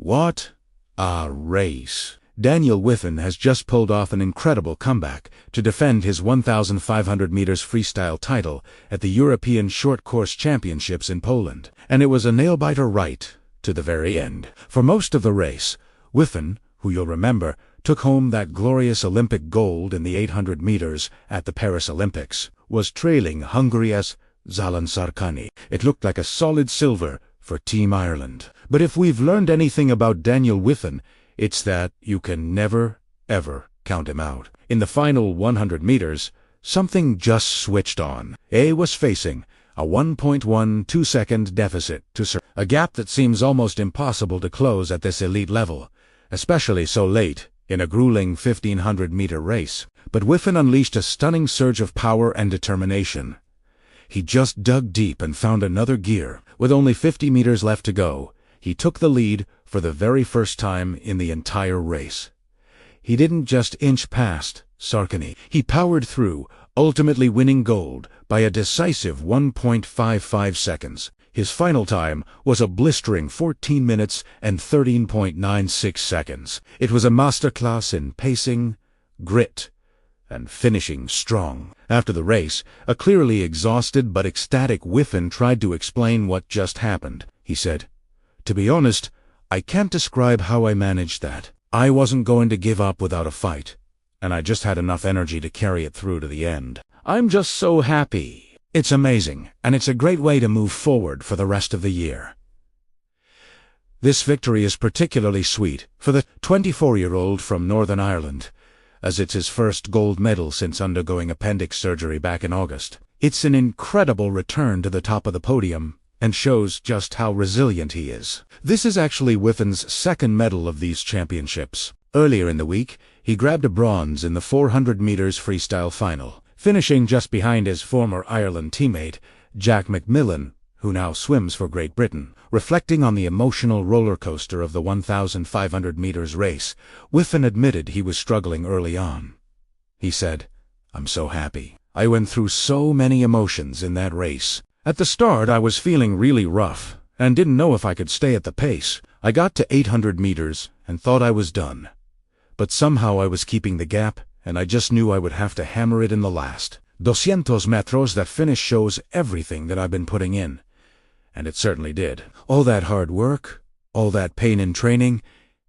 What a race! Daniel Wiffen has just pulled off an incredible comeback to defend his 1,500 meters freestyle title at the European Short Course Championships in Poland. And it was a nail-biter right to the very end. For most of the race, Wiffen, who you'll remember, took home that glorious Olympic gold in the 800 meters at the Paris Olympics, was trailing Hungary's Zalán Sarkany. It looked like a solid silver for Team Ireland. But if we've learned anything about Daniel Wiffen, it's that you can never, ever count him out. In the final 100 meters, something just switched on. A was facing a 1.12-second deficit to a gap that seems almost impossible to close at this elite level, especially so late in a grueling 1,500-meter race. But Wiffen unleashed a stunning surge of power and determination. He just dug deep and found another gear. With only 50 meters left to go, he took the lead for the very first time in the entire race. He didn't just inch past Sarkany. He powered through, ultimately winning gold by a decisive 1.55 seconds. His final time was a blistering 14 minutes and 13.96 seconds. It was a masterclass in pacing, grit, and finishing strong. After the race, a clearly exhausted but ecstatic Wiffen tried to explain what just happened. He said, "To be honest, I can't describe how I managed that. I wasn't going to give up without a fight, and I just had enough energy to carry it through to the end. I'm just so happy. It's amazing, and it's a great way to move forward for the rest of the year." This victory is particularly sweet for the 24-year-old from Northern Ireland, as it's his first gold medal since undergoing appendix surgery back in August. It's an incredible return to the top of the podium and shows just how resilient he is. This is actually Wiffen's second medal of these championships. Earlier in the week, he grabbed a bronze in the 400 meters freestyle final, finishing just behind his former Ireland teammate, Jack McMillan, who now swims for Great Britain. Reflecting on the emotional roller coaster of the 1,500 meters race, Wiffen admitted he was struggling early on. He said, "I'm so happy. I went through so many emotions in that race. At the start, I was feeling really rough and didn't know if I could stay at the pace. I got to 800 meters and thought I was done. But somehow I was keeping the gap, and I just knew I would have to hammer it in the last 200 metros. That finish shows everything that I've been putting in. And it certainly did. All that hard work, all that pain in training,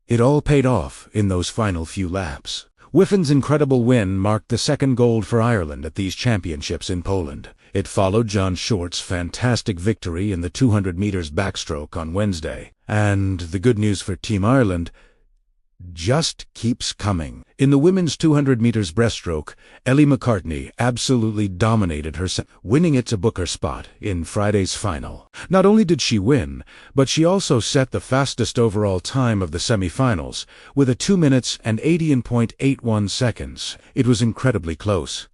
it all paid off in those final few laps." Wiffen's incredible win marked the second gold for Ireland at these championships in Poland. It followed John Short's fantastic victory in the 200 meters backstroke on Wednesday. And the good news for Team Ireland just keeps coming. In the women's 200 meters breaststroke, Ellie McCartney absolutely dominated her, winning it to book her spot in Friday's final. Not only did she win, but she also set the fastest overall time of the semifinals, with a 2 minutes and 80.81 seconds. It was incredibly close,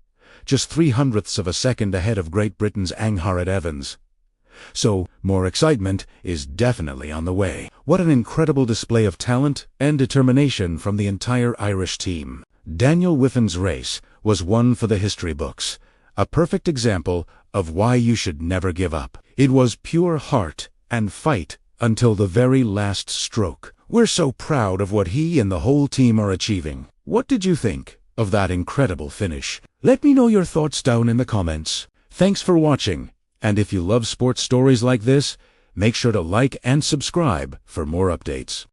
just 0.03 of a second ahead of Great Britain's Angharad Evans. So, more excitement is definitely on the way. What an incredible display of talent and determination from the entire Irish team. Daniel Wiffen's race was one for the history books, a perfect example of why you should never give up. It was pure heart and fight until the very last stroke. We're so proud of what he and the whole team are achieving. What did you think of that incredible finish? Let me know your thoughts down in the comments. Thanks for watching. And if you love sports stories like this, make sure to like and subscribe for more updates.